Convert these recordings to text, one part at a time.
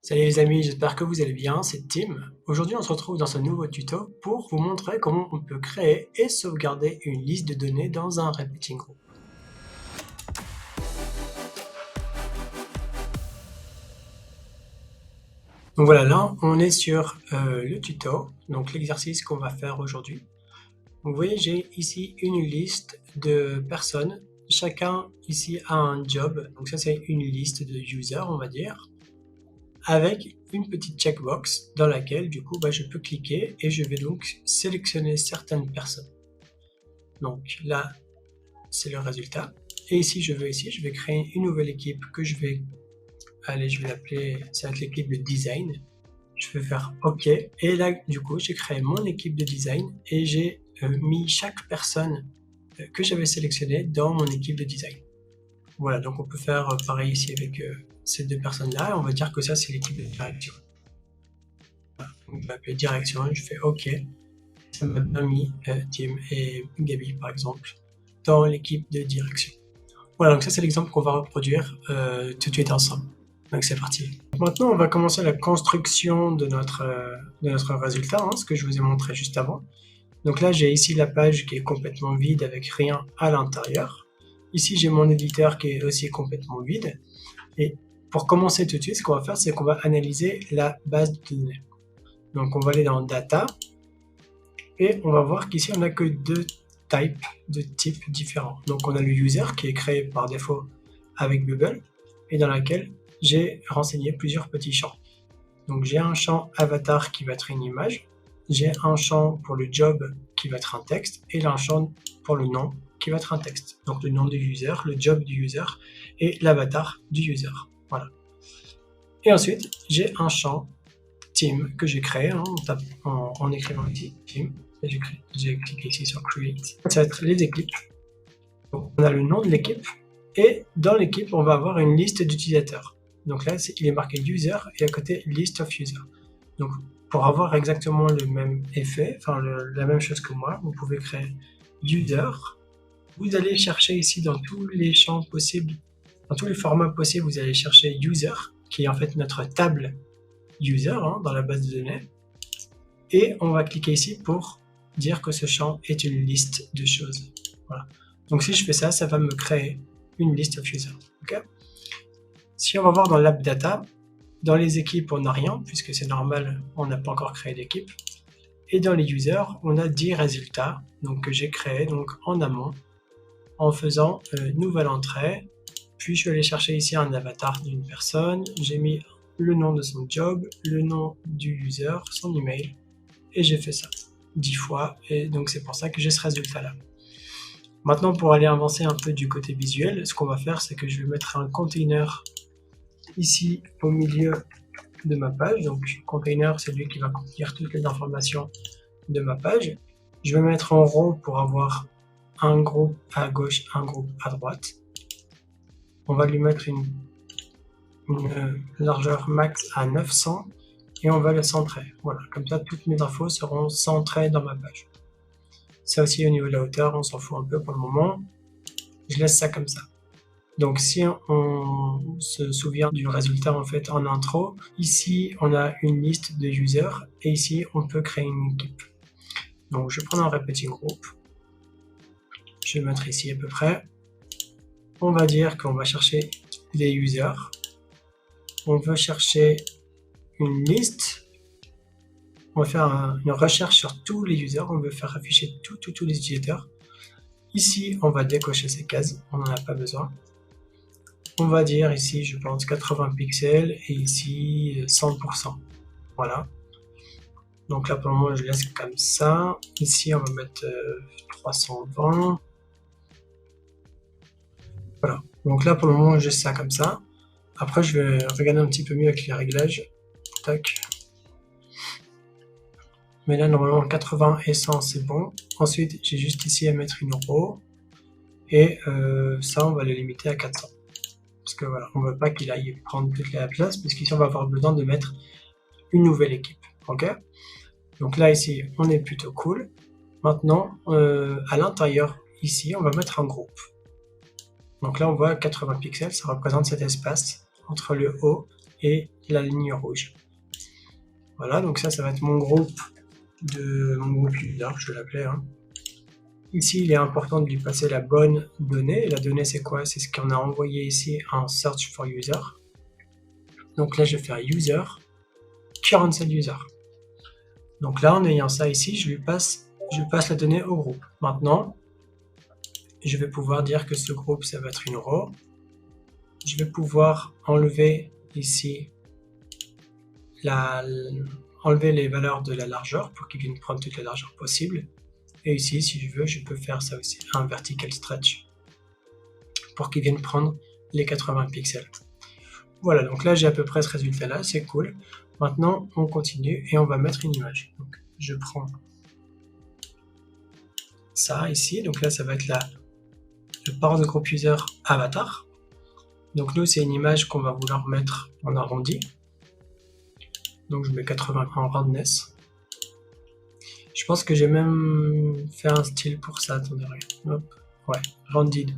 Salut les amis, j'espère que vous allez bien, c'est Tim. Aujourd'hui on se retrouve dans ce nouveau tuto pour vous montrer comment on peut créer et sauvegarder une liste de données dans un repeating group. Donc voilà, là on est sur le tuto, donc l'exercice qu'on va faire aujourd'hui. Vous voyez, j'ai ici une liste de personnes, chacun ici a un job, donc ça c'est une liste de users on va dire, avec une petite checkbox dans laquelle du coup je peux cliquer et je vais donc sélectionner certaines personnes. Donc là c'est le résultat, et ici je vais créer une nouvelle équipe que je vais l'appeler, ça va être l'équipe de design. Je vais faire OK, et là du coup j'ai créé mon équipe de design et j'ai mis chaque personne que j'avais sélectionnée dans mon équipe de design. Voilà, donc on peut faire pareil ici avec ces deux personnes-là, et on va dire que ça c'est l'équipe de direction. Voilà, donc je vais appeler direction, je fais OK, ça m'a bien mis Tim et Gabi par exemple dans l'équipe de direction. Voilà, donc ça c'est l'exemple qu'on va reproduire tout de suite ensemble. Donc c'est parti. Maintenant on va commencer la construction de notre résultat, ce que je vous ai montré juste avant. Donc là j'ai ici la page qui est complètement vide avec rien à l'intérieur. Ici j'ai mon éditeur qui est aussi complètement vide. Et pour commencer tout de suite, ce qu'on va faire, c'est qu'on va analyser la base de données. Donc on va aller dans Data, et on va voir qu'ici on n'a que deux types différents. Donc on a le user qui est créé par défaut avec Bubble, et dans laquelle j'ai renseigné plusieurs petits champs. Donc j'ai un champ avatar qui va être une image, j'ai un champ pour le job qui va être un texte, et un champ pour le nom qui va être un texte. Donc le nom du user, le job du user et l'avatar du user. Voilà. Et ensuite, j'ai un champ team que j'ai créé en écrivant team. J'ai cliqué ici sur create. Ça va être les équipes. Donc, on a le nom de l'équipe, et dans l'équipe, on va avoir une liste d'utilisateurs. Donc là, il est marqué user et à côté list of users. Donc pour avoir exactement le même effet, la même chose que moi, vous pouvez créer user. Vous allez chercher ici dans tous les champs possibles, dans tous les formats possibles, vous allez chercher user, qui est en fait notre table user dans la base de données. Et on va cliquer ici pour dire que ce champ est une liste de choses. Voilà. Donc si je fais ça, ça va me créer une liste of users. Okay. Si on va voir dans l'app data, dans les équipes, on n'a rien, puisque c'est normal, on n'a pas encore créé d'équipe. Et dans les users, on a 10 résultats que j'ai créés en amont, en faisant nouvelle entrée. Puis je vais aller chercher ici un avatar d'une personne, j'ai mis le nom de son job, le nom du user, son email, et j'ai fait ça 10 fois, et donc c'est pour ça que j'ai ce résultat là. Maintenant, pour aller avancer un peu du côté visuel, ce qu'on va faire, c'est que je vais mettre un container ici au milieu de ma page. Donc container, c'est lui qui va contenir toutes les informations de ma page. Je vais mettre en row pour avoir un groupe à gauche, un groupe à droite. On va lui mettre une largeur max à 900 et on va le centrer. Voilà, comme ça toutes mes infos seront centrées dans ma page. Ça aussi au niveau de la hauteur, on s'en fout un peu pour le moment. Je laisse ça comme ça. Donc si on se souvient du résultat en fait en intro, ici on a une liste de users et ici on peut créer une équipe. Donc je vais prendre un repeating group. Je vais mettre ici à peu près. On va dire qu'on va chercher les users. On veut chercher une liste. On va faire une recherche sur tous les users. On veut faire afficher tous les utilisateurs. Ici, on va décocher ces cases. On n'en a pas besoin. On va dire ici, je pense 80 pixels et ici 100%. Voilà. Donc là, pour le moment, je laisse comme ça. Ici, on va mettre 320. Voilà. Donc là, pour le moment, j'ai ça comme ça. Après, je vais regarder un petit peu mieux avec les réglages. Tac. Mais là, normalement, 80 et 100, c'est bon. Ensuite, j'ai juste ici à mettre une row. Et ça, on va le limiter à 400. Parce que voilà, on ne veut pas qu'il aille prendre toute la place, parce qu'ici, on va avoir besoin de mettre une nouvelle équipe. Ok. Donc là, ici, on est plutôt cool. Maintenant, à l'intérieur, ici, on va mettre un groupe. Donc là, on voit 80 pixels, ça représente cet espace entre le haut et la ligne rouge. Voilà, donc ça va être mon groupe user, je vais l'appeler. Hein. Ici, il est important de lui passer la bonne donnée. Et la donnée, c'est quoi? C'est ce qu'on a envoyé ici en search for user. Donc là, je vais faire user, current user. Donc là, en ayant ça ici, je passe la donnée au groupe. Maintenant, je vais pouvoir dire que ce groupe, ça va être une row. Je vais pouvoir enlever ici enlever les valeurs de la largeur pour qu'il vienne prendre toute la largeur possible. Et ici, si je veux, je peux faire ça aussi, un vertical stretch, pour qu'il vienne prendre les 80 pixels. Voilà, donc là j'ai à peu près ce résultat-là, c'est cool. Maintenant, on continue et on va mettre une image. Donc, je prends ça ici, donc là ça va être le parse group user avatar. Donc nous, c'est une image qu'on va vouloir mettre en arrondi. Donc je mets 80 en roundness. Je pense que j'ai même fait un style pour ça, attendez, hop, ouais, rounded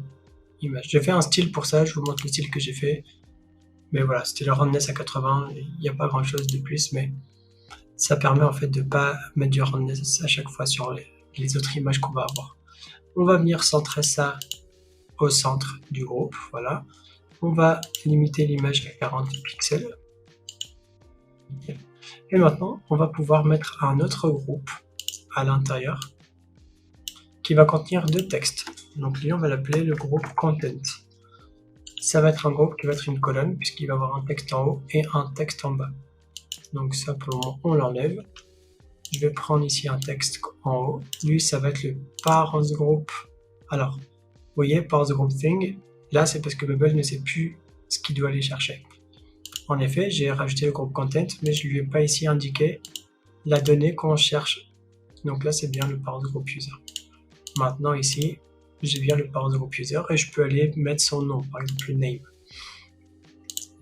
image. J'ai fait un style pour ça, je vous montre le style que j'ai fait. Mais voilà, c'était le roundness à 80, il n'y a pas grand chose de plus, mais ça permet en fait de ne pas mettre du roundness à chaque fois sur les autres images qu'on va avoir. On va venir centrer ça au centre du groupe, voilà. On va limiter l'image à 40 pixels. Et maintenant, on va pouvoir mettre un autre groupe à l'intérieur qui va contenir deux textes. Donc lui, on va l'appeler le groupe content. Ça va être un groupe qui va être une colonne puisqu'il va avoir un texte en haut et un texte en bas. Donc ça, pour le moment, on l'enlève. Je vais prendre ici un texte en haut. Lui, ça va être le parse group. Alors, vous voyez, parse group thing. Là, c'est parce que Bubble ne sait plus ce qu'il doit aller chercher. En effet, j'ai rajouté le groupe content, mais je ne lui ai pas ici indiqué la donnée qu'on cherche. Donc là, c'est bien le parse group user. Maintenant, ici, j'ai bien le parse group user et je peux aller mettre son nom, par exemple le name.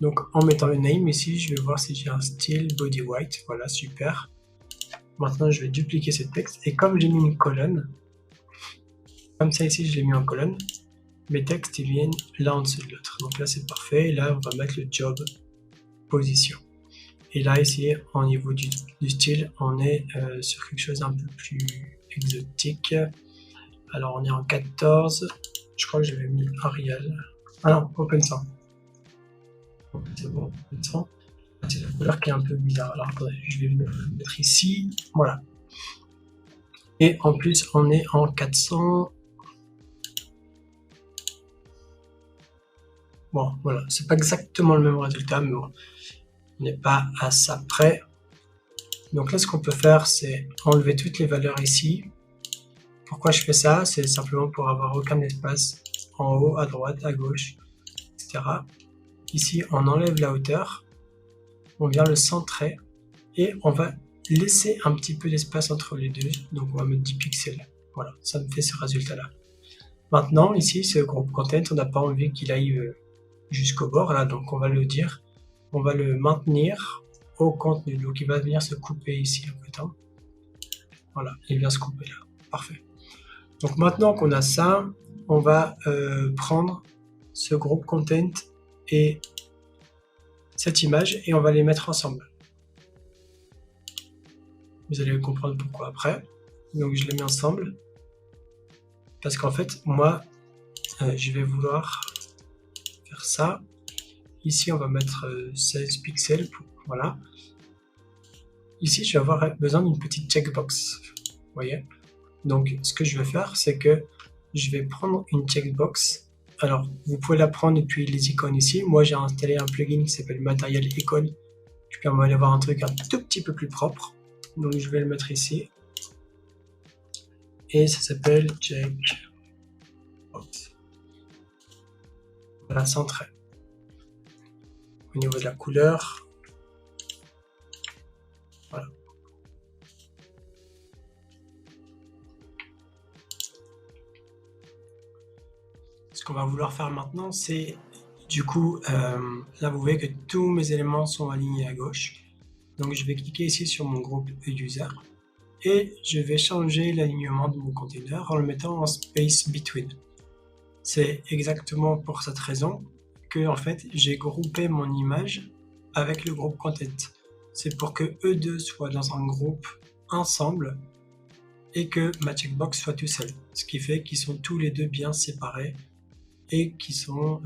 Donc, en mettant le name ici, je vais voir si j'ai un style body white. Voilà, super. Maintenant, je vais dupliquer ce texte. Et comme j'ai mis une colonne, comme ça ici, je l'ai mis en colonne, mes textes ils viennent l'un en dessous de l'autre. Donc là, c'est parfait. Et là, on va mettre le job position. Et là, ici, au niveau du style, on est sur quelque chose d'un peu plus exotique. Alors, on est en 14. Je crois que j'avais mis Arial. Ah non, Open Sans. C'est bon, Open Sans. C'est la couleur qui est un peu bizarre. Alors, attendez, je vais le mettre ici. Voilà. Et en plus, on est en 400. Bon, voilà. C'est pas exactement le même résultat, mais bon. On n'est pas à ça près. Donc là, ce qu'on peut faire, c'est enlever toutes les valeurs ici. Pourquoi je fais ça? C'est simplement pour avoir aucun espace en haut, à droite, à gauche, etc. Ici, on enlève la hauteur. On vient le centrer. Et on va laisser un petit peu d'espace entre les deux. Donc on va mettre 10 pixels. Voilà, ça me fait ce résultat-là. Maintenant, ici, ce groupe content, on n'a pas envie qu'il aille jusqu'au bord. Là, donc on va le dire. On va le maintenir au contenu. Donc il va venir se couper ici en fait. Hein. Voilà, il vient se couper là. Parfait. Donc maintenant qu'on a ça, on va prendre ce groupe content et cette image et on va les mettre ensemble. Vous allez comprendre pourquoi après. Donc je les mets ensemble. Parce qu'en fait, moi, je vais vouloir faire ça. Ici, on va mettre 16 pixels. Voilà. Ici, je vais avoir besoin d'une petite checkbox. Vous voyez? Donc, ce que je vais faire, c'est que je vais prendre une checkbox. Alors, vous pouvez la prendre depuis les icônes ici. Moi, j'ai installé un plugin qui s'appelle Material Icon, qui permet d'avoir un truc un tout petit peu plus propre. Donc, je vais le mettre ici. Et ça s'appelle checkbox. Voilà, centré. Au niveau de la couleur, voilà. Ce qu'on va vouloir faire maintenant, c'est du coup, là vous voyez que tous mes éléments sont alignés à gauche. Donc je vais cliquer ici sur mon groupe user et je vais changer l'alignement de mon container en le mettant en space between. C'est exactement pour cette raison que en fait j'ai groupé mon image avec le groupe content. C'est pour que eux deux soient dans un groupe ensemble et que ma checkbox soit tout seul. Ce qui fait qu'ils sont tous les deux bien séparés et qui sont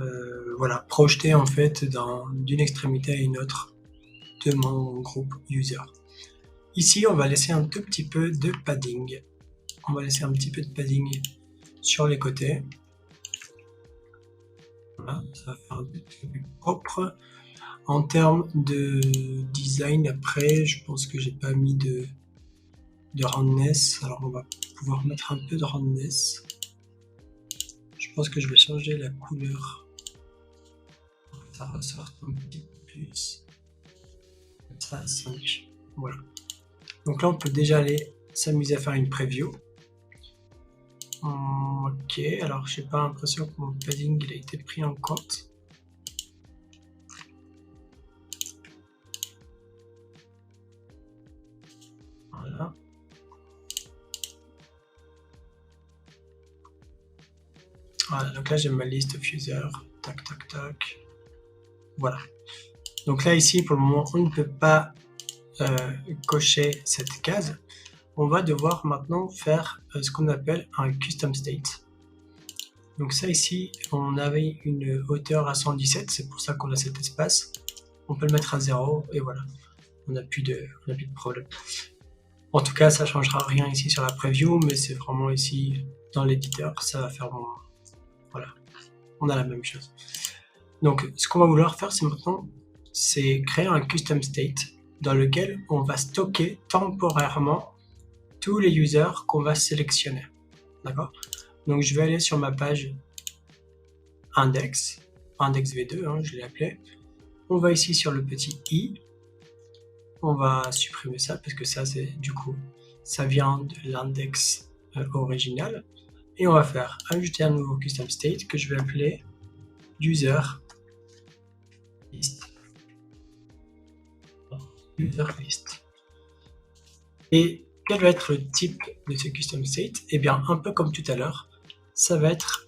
voilà, projetés en fait d'une extrémité à une autre de mon groupe user. Ici, on va laisser un tout petit peu de padding. On va laisser un petit peu de padding sur les côtés. Voilà, ça va faire un peu plus propre. En termes de design, après, je pense que j'ai pas mis de roundness. Alors, on va pouvoir mettre un peu de roundness. Je pense que je vais changer la couleur pour que ça ressorte un petit peu plus. Comme ça, 5. Voilà. Donc là, on peut déjà aller s'amuser à faire une preview. Ok, alors j'ai pas l'impression que mon padding il a été pris en compte. Voilà. Voilà, donc là j'ai ma liste of users. Tac, tac, tac. Voilà. Donc là ici, pour le moment, on ne peut pas cocher cette case. On va devoir maintenant faire ce qu'on appelle un custom state. Donc ça ici, on avait une hauteur à 117, c'est pour ça qu'on a cet espace. On peut le mettre à 0 et voilà, on n'a plus de problème. En tout cas, ça changera rien ici sur la preview, mais c'est vraiment ici dans l'éditeur, ça va faire bon. Voilà, on a la même chose. Donc ce qu'on va vouloir faire, c'est maintenant, c'est créer un custom state dans lequel on va stocker temporairement tous les users qu'on va sélectionner. D'accord? Donc je vais aller sur ma page index v2, hein, je l'ai appelé. On va ici sur le petit i. On va supprimer ça parce que ça, c'est du coup, ça vient de l'index original. Et on va faire ajouter un nouveau custom state que je vais appeler user list. User list. Et quel va être le type de ce custom state? Eh bien, un peu comme tout à l'heure, ça va être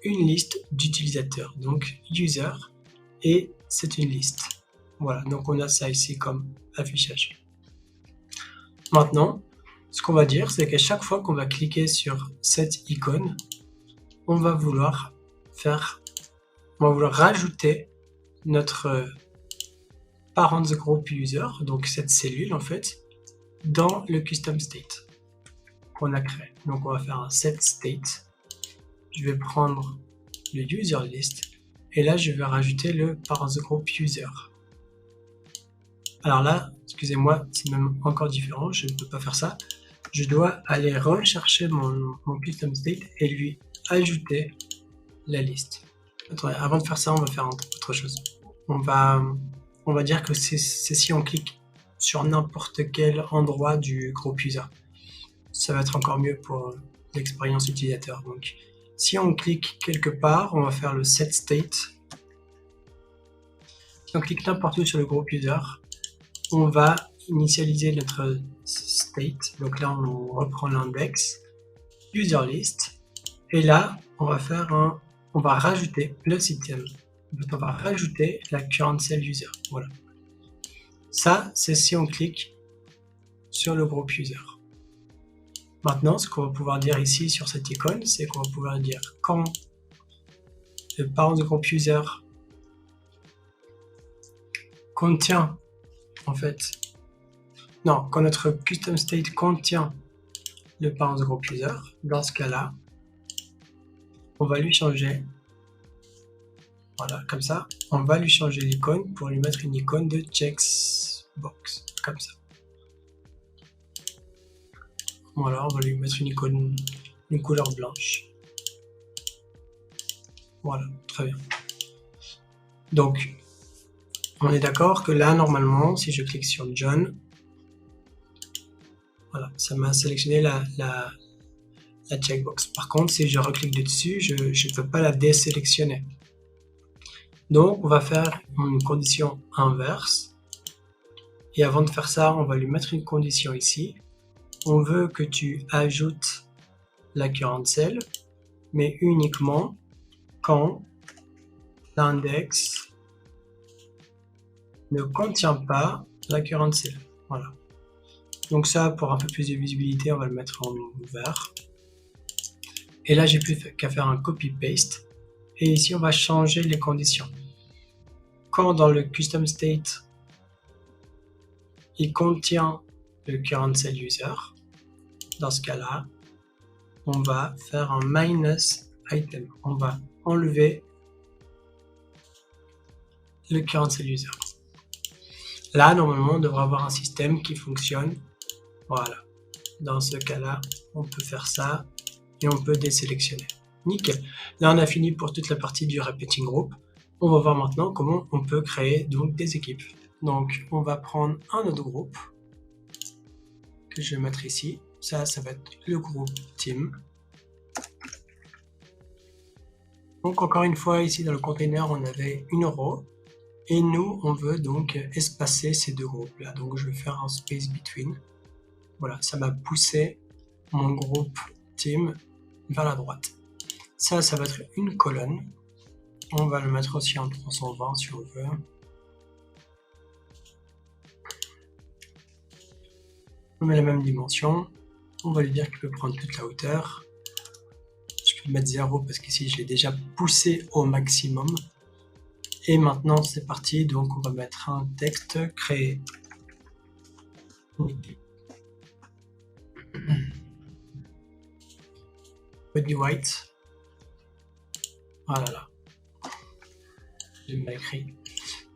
une liste d'utilisateurs. Donc, user, et c'est une liste. Voilà, donc on a ça ici comme affichage. Maintenant, ce qu'on va dire, c'est qu'à chaque fois qu'on va cliquer sur cette icône, on va vouloir rajouter notre parents group user, donc cette cellule en fait, dans le custom state qu'on a créé. Donc on va faire un set state. Je vais prendre le user list et là je vais rajouter le parents group user. Alors là, excusez-moi, c'est même encore différent, je ne peux pas faire ça. Je dois aller rechercher mon custom state et lui ajouter la liste. Attendez, avant de faire ça, on va faire autre chose. On va dire que c'est si on clique sur n'importe quel endroit du groupe user. Ça va être encore mieux pour l'expérience utilisateur. Donc, si on clique quelque part, on va faire le set state. Si on clique n'importe où sur le groupe user, on va initialiser notre state. Donc là, on reprend l'index, user list, et là, on va rajouter le système. On va rajouter la current cell user. Voilà. Ça, c'est si on clique sur le groupe user. Maintenant, ce qu'on va pouvoir dire ici sur cette icône, c'est qu'on va pouvoir dire quand le parent de groupe user contient, en fait, non, quand notre custom state contient le parent de groupe user, dans ce cas-là, on va lui changer, voilà, comme ça, on va lui changer l'icône pour lui mettre une icône de checkbox, comme ça. Voilà, on va lui mettre une icône, une couleur blanche. Voilà, très bien. Donc, on est d'accord que là, normalement, si je clique sur John, voilà, ça m'a sélectionné la checkbox. Par contre, si je reclique dessus, je ne peux pas la désélectionner. Donc, on va faire une condition inverse. Et avant de faire ça, on va lui mettre une condition ici. On veut que tu ajoutes la current cell, mais uniquement quand l'index ne contient pas la current cell. Voilà. Donc ça, pour un peu plus de visibilité, on va le mettre en vert. Et là, j'ai plus qu'à faire un copy-paste. Et ici, on va changer les conditions. Quand dans le custom state, il contient le current cell user, dans ce cas-là, on va faire un minus item. On va enlever le current cell user. Là, normalement, on devrait avoir un système qui fonctionne. Voilà. Dans ce cas-là, on peut faire ça et on peut désélectionner. Nickel. Là, on a fini pour toute la partie du repeating group. On va voir maintenant comment on peut créer donc des équipes. Donc, on va prendre un autre groupe que je vais mettre ici. Ça va être le groupe team. Donc, encore une fois, ici dans le container, on avait une row. Et nous, on veut donc espacer ces deux groupes-là. Donc, je vais faire un space between. Voilà, ça m'a poussé mon groupe team vers la droite. Ça va être une colonne. On va le mettre aussi en 320 si on veut. On met la même dimension. On va lui dire qu'il peut prendre toute la hauteur. Je peux mettre 0 parce qu'ici, je l'ai déjà poussé au maximum. Et maintenant, c'est parti. Donc, on va mettre un texte créé. Body white. Voilà là. J'ai mal écrit.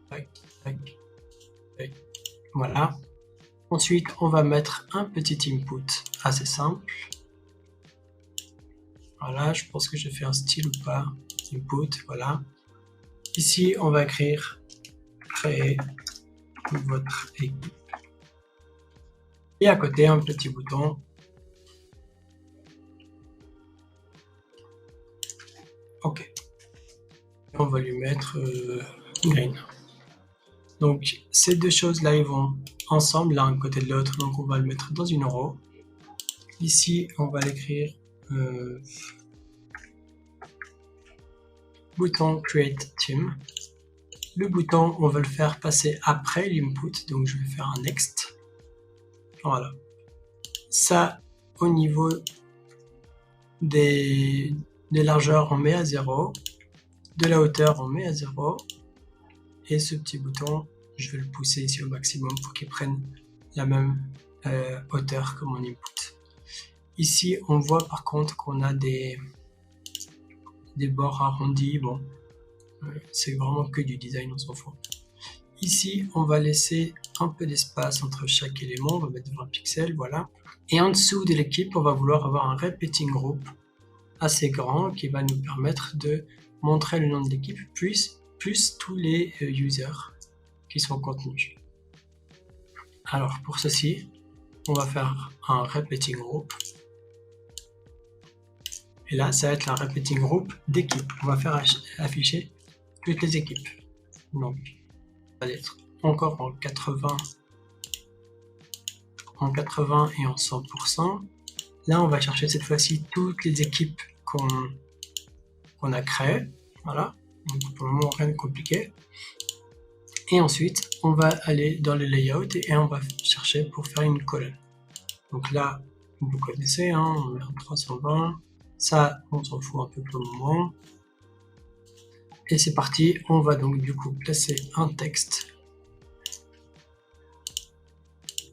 Tac, tac, tac. Voilà. Ensuite, on va mettre un petit input assez simple. Voilà, je pense que je fais un style ou pas. Input, voilà. Ici, on va écrire créer votre équipe. Et à côté, un petit bouton. OK. On va lui mettre green. Donc, ces deux choses-là, ils vont ensemble, l'un à côté de l'autre. Donc, on va le mettre dans une row. Ici, on va l'écrire bouton create team. Le bouton, on va le faire passer après l'input. Donc, je vais faire un next. Voilà. Ça, au niveau des largeurs, on met à 0. De la hauteur, on met à 0. Et ce petit bouton, je vais le pousser ici au maximum pour qu'il prenne la même hauteur que mon input. Ici, on voit par contre qu'on a des bords arrondis. Bon, c'est vraiment que du design, on s'en fout. Ici, on va laisser un peu d'espace entre chaque élément. On va mettre 20 pixels, voilà. Et en dessous de l'équipe, on va vouloir avoir un repeating group assez grand qui va nous permettre de montrer le nom de l'équipe, plus tous les users qui sont contenus. Alors, pour ceci, on va faire un repeating group. Et là, ça va être un repeating group d'équipes. On va faire afficher toutes les équipes. Donc, ça va être encore en 80 et en 100%. Là, on va chercher cette fois-ci toutes les équipes qu'on a créées. Voilà. Donc, pour le moment, rien de compliqué. Et ensuite, on va aller dans le layout et on va chercher pour faire une colonne. Donc là, vous connaissez, hein, on met en 320. Ça, on s'en fout un peu pour le moment. Et c'est parti. On va donc du coup placer un texte.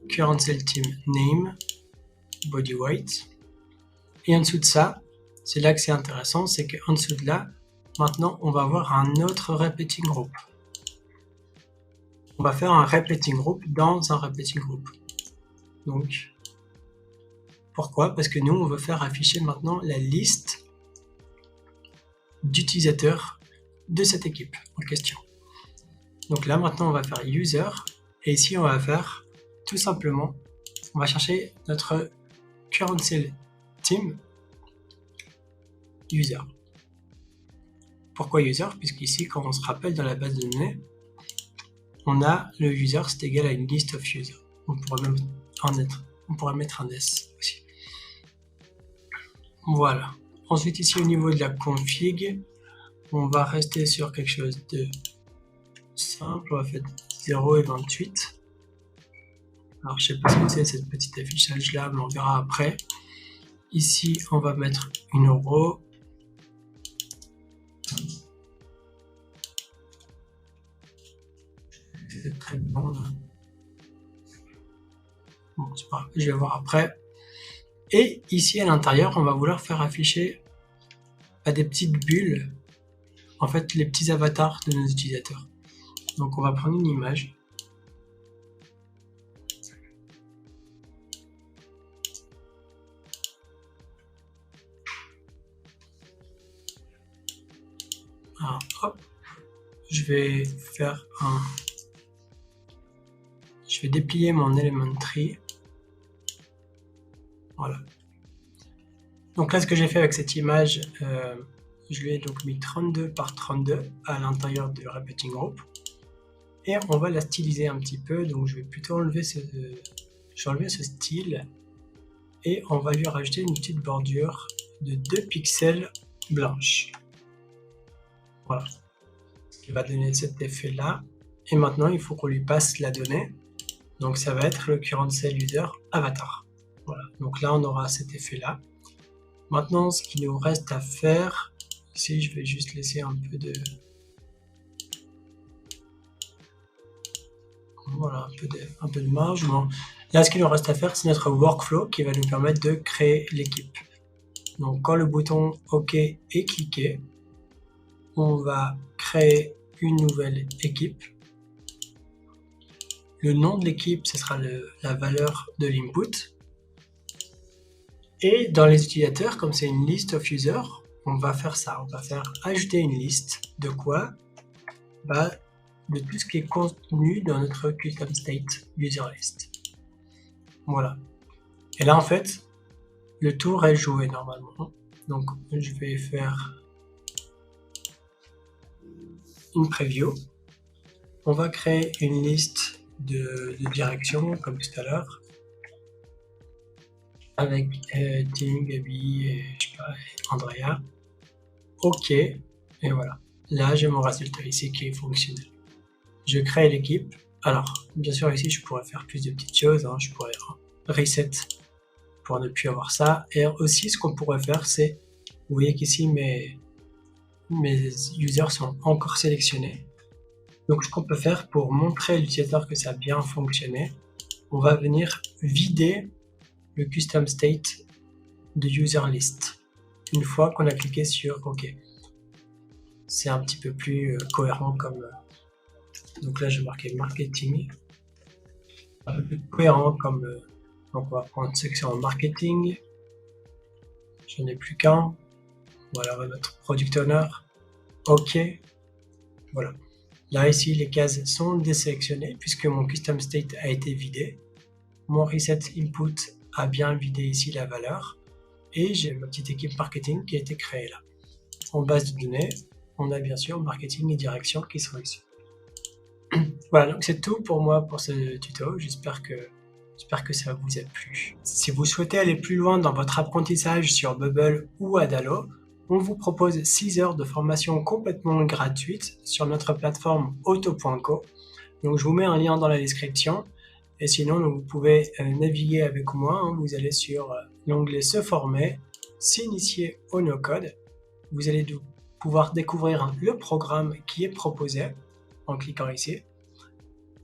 Current cell team name, body white. Et en dessous de ça, c'est là que c'est intéressant, c'est qu'en dessous de là, maintenant, on va avoir un autre repeating group. On va faire un repeating group dans un repeating group. Donc, pourquoi? Parce que nous, on veut faire afficher maintenant la liste d'utilisateurs de cette équipe en question. Donc là, maintenant, on va faire user. Et ici, on va faire tout simplement, on va chercher notre current cell team user. Pourquoi user? Puisqu'ici, quand on se rappelle dans la base de données, on a le user, c'est égal à une list of users. On pourrait même mettre un S aussi. Voilà. Ensuite, ici, au niveau de la config, on va rester sur quelque chose de simple. On va faire 0 et 28. Alors je sais pas ce que c'est cette petite affichage là, mais on verra après. Ici on va mettre une euro. C'est très bon là. Bon, c'est pas grave, je vais voir après. Et ici à l'intérieur, on va vouloir faire afficher à des petites bulles, en fait les petits avatars de nos utilisateurs. Donc on va prendre une image. Alors, hop, je vais déplier mon Elementary. Voilà. Donc là, ce que j'ai fait avec cette image, je lui ai donc mis 32 par 32 à l'intérieur du Repeating Group. Et on va la styliser un petit peu. Donc je vais plutôt enlever ce style. Et on va lui rajouter une petite bordure de 2 pixels blanches. Voilà. Ce qui va donner cet effet là. Et maintenant, il faut qu'on lui passe la donnée. Donc ça va être le current cell user avatar. Voilà. Donc là, on aura cet effet là. Maintenant, ce qu'il nous reste à faire, ici, je vais juste laisser un peu de... Voilà, un peu de marge. Bon. Là, ce qu'il nous reste à faire, c'est notre workflow qui va nous permettre de créer l'équipe. Donc, quand le bouton OK est cliqué, on va créer une nouvelle équipe. Le nom de l'équipe, ce sera la valeur de l'input. Et dans les utilisateurs, comme c'est une list of users, on va faire ça. On va faire ajouter une liste de quoi? De tout ce qui est contenu dans notre custom state user list. Voilà. Et là, en fait, le tour est joué normalement. Donc, je vais faire une preview. On va créer une liste de directions, comme tout à l'heure, avec Tim, Gabi, et, je sais pas, Andrea. OK. Et voilà. Là, j'ai mon résultat ici qui est fonctionnel. Je crée l'équipe. Alors, bien sûr, ici, je pourrais faire plus de petites choses. Hein. Je pourrais reset pour ne plus avoir ça. Et aussi, ce qu'on pourrait faire, c'est, vous voyez qu'ici, mes users sont encore sélectionnés. Donc, ce qu'on peut faire pour montrer à l'utilisateur que ça a bien fonctionné, on va venir vider le custom state de user list une fois qu'on a cliqué sur OK. C'est un petit peu plus cohérent comme... donc là, je vais marquer marketing. Un peu plus cohérent comme... donc on va prendre section marketing. J'en ai plus qu'un. Voilà, on va mettre product owner. OK. Voilà. Là, ici, les cases sont désélectionnées puisque mon custom state a été vidé. Mon reset input a bien vidé ici la valeur. Et j'ai ma petite équipe marketing qui a été créée là. En base de données, on a bien sûr marketing et direction qui sont ici. Voilà, donc c'est tout pour moi pour ce tuto. J'espère que ça vous a plu. Si vous souhaitez aller plus loin dans votre apprentissage sur Bubble ou Adalo, on vous propose 6 heures de formation complètement gratuite sur notre plateforme auto.co. Donc je vous mets un lien dans la description. Et sinon, vous pouvez naviguer avec moi. Hein. Vous allez sur l'onglet Se former, s'initier au no-code. Vous allez pouvoir découvrir le programme qui est proposé en cliquant ici.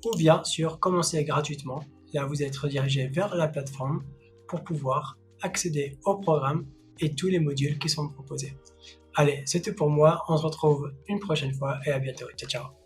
Ou bien sur Commencer gratuitement. Là, vous êtes redirigé vers la plateforme pour pouvoir accéder au programme et tous les modules qui sont proposés. Allez, c'est tout pour moi. On se retrouve une prochaine fois et à bientôt. Ciao, ciao.